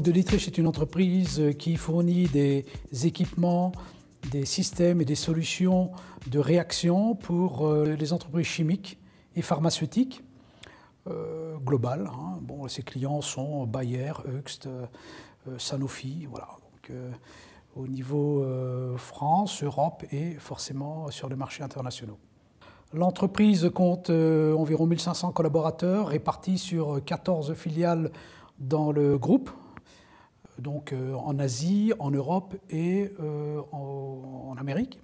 De Dietrich est une entreprise qui fournit des équipements, des systèmes et des solutions de réaction pour les entreprises chimiques et pharmaceutiques globales. Bon, ses clients sont Bayer, Hoechst, Sanofi, voilà. Donc, au niveau France, Europe et forcément sur les marchés internationaux. L'entreprise compte environ 1500 collaborateurs répartis sur 14 filiales dans le groupe, donc en Asie, en Europe et en Amérique.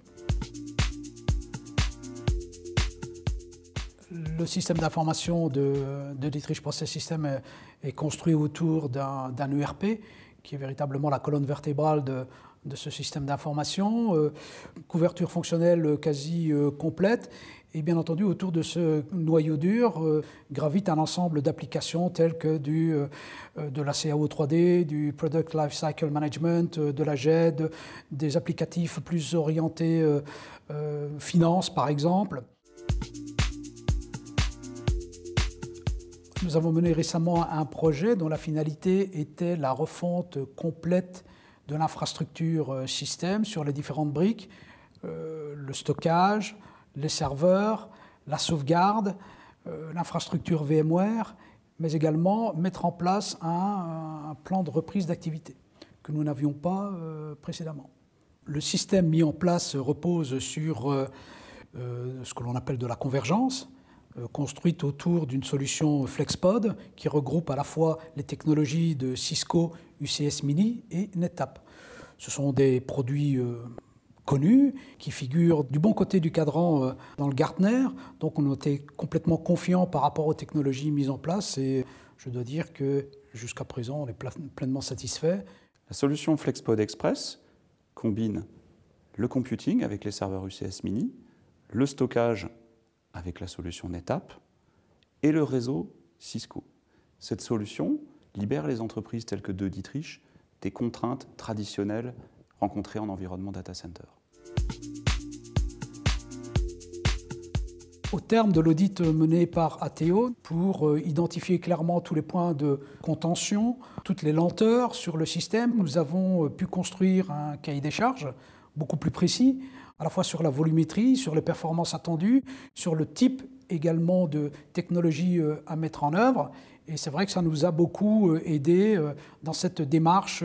Le système d'information de Dietrich Process Systems est construit autour d'un ERP qui est véritablement la colonne vertébrale de ce système d'information, couverture fonctionnelle quasi complète, et bien entendu autour de ce noyau dur gravite un ensemble d'applications telles que de la CAO 3D, du Product Lifecycle Management, de la GED, des applicatifs plus orientés finance par exemple. Nous avons mené récemment un projet dont la finalité était la refonte complète de l'infrastructure système sur les différentes briques, le stockage, les serveurs, la sauvegarde, l'infrastructure VMware, mais également mettre en place un plan de reprise d'activité que nous n'avions pas précédemment. Le système mis en place repose sur ce que l'on appelle de la convergence, construite autour d'une solution FlexPod qui regroupe à la fois les technologies de Cisco, UCS Mini et NetApp. Ce sont des produits connus qui figurent du bon côté du cadran dans le Gartner, donc on était complètement confiant par rapport aux technologies mises en place et je dois dire que jusqu'à présent on est pleinement satisfait. La solution FlexPod Express combine le computing avec les serveurs UCS Mini, le stockage avec la solution NetApp et le réseau Cisco. Cette solution libère les entreprises telles que de Dietrich des contraintes traditionnelles rencontrées en environnement data center. Au terme de l'audit mené par ATO, pour identifier clairement tous les points de contention, toutes les lenteurs sur le système, nous avons pu construire un cahier des charges beaucoup plus précis, à la fois sur la volumétrie, sur les performances attendues, sur le type également de technologie à mettre en œuvre. Et c'est vrai que ça nous a beaucoup aidé dans cette démarche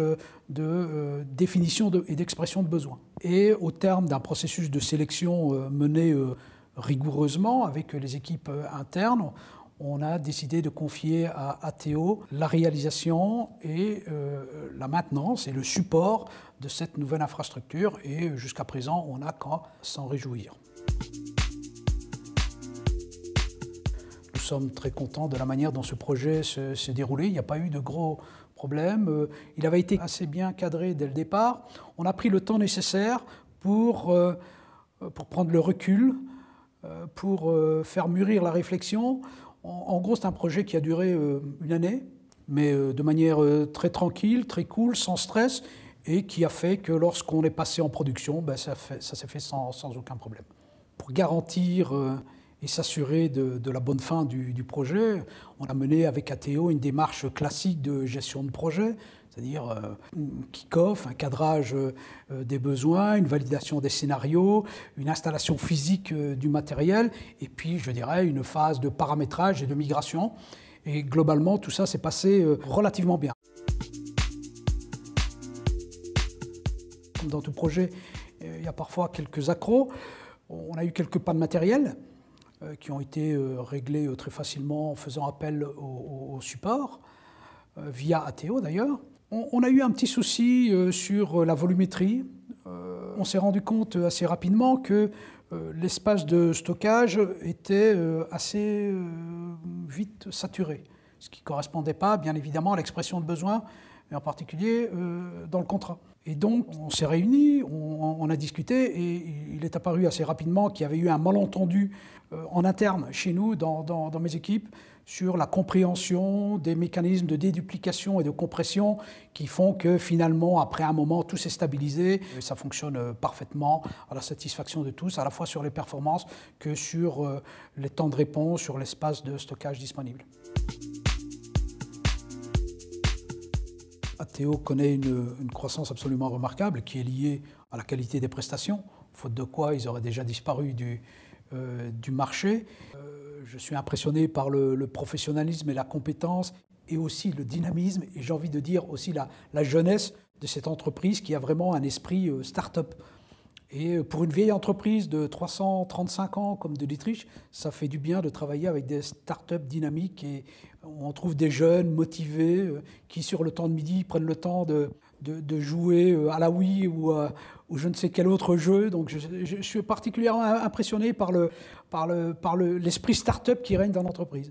de définition et d'expression de besoins. Et au terme d'un processus de sélection mené rigoureusement avec les équipes internes, on a décidé de confier à ATO la réalisation et la maintenance et le support de cette nouvelle infrastructure. Et jusqu'à présent, on n'a qu'à s'en réjouir. Nous sommes très contents de la manière dont ce projet s'est déroulé. Il n'y a pas eu de gros problèmes. Il avait été assez bien cadré dès le départ. On a pris le temps nécessaire pour prendre le recul, pour faire mûrir la réflexion. En gros, c'est un projet qui a duré une année, mais de manière très tranquille, très cool, sans stress, et qui a fait que lorsqu'on est passé en production, ça s'est fait sans aucun problème. Pour garantir et s'assurer de la bonne fin du projet, on a mené avec ATO une démarche classique de gestion de projet, c'est-à-dire un kick-off, un cadrage des besoins, une validation des scénarios, une installation physique du matériel, et puis, je dirais, une phase de paramétrage et de migration. Et globalement, tout ça s'est passé relativement bien. Comme dans tout projet, il y a parfois quelques accros. On a eu quelques pannes matérielles qui ont été réglées très facilement en faisant appel au support, via ATO d'ailleurs. On a eu un petit souci sur la volumétrie. On s'est rendu compte assez rapidement que l'espace de stockage était assez vite saturé, ce qui ne correspondait pas, bien évidemment, à l'expression de besoin, et en particulier dans le contrat. Et donc, on s'est réunis, on a discuté, et il est apparu assez rapidement qu'il y avait eu un malentendu en interne chez nous, dans mes équipes, sur la compréhension des mécanismes de déduplication et de compression qui font que finalement, après un moment, tout s'est stabilisé. Et ça fonctionne parfaitement à la satisfaction de tous, à la fois sur les performances que sur les temps de réponse, sur l'espace de stockage disponible. Atteo connaît une croissance absolument remarquable qui est liée à la qualité des prestations, faute de quoi ils auraient déjà disparu du marché. Je suis impressionné par le professionnalisme et la compétence et aussi le dynamisme et j'ai envie de dire aussi la jeunesse de cette entreprise qui a vraiment un esprit start-up. Et pour une vieille entreprise de 335 ans comme de Dietrich, ça fait du bien de travailler avec des start-up dynamiques et on trouve des jeunes motivés qui, sur le temps de midi, prennent le temps de jouer à la Wii ou je ne sais quel autre jeu. Donc je suis particulièrement impressionné par l'esprit start-up qui règne dans l'entreprise.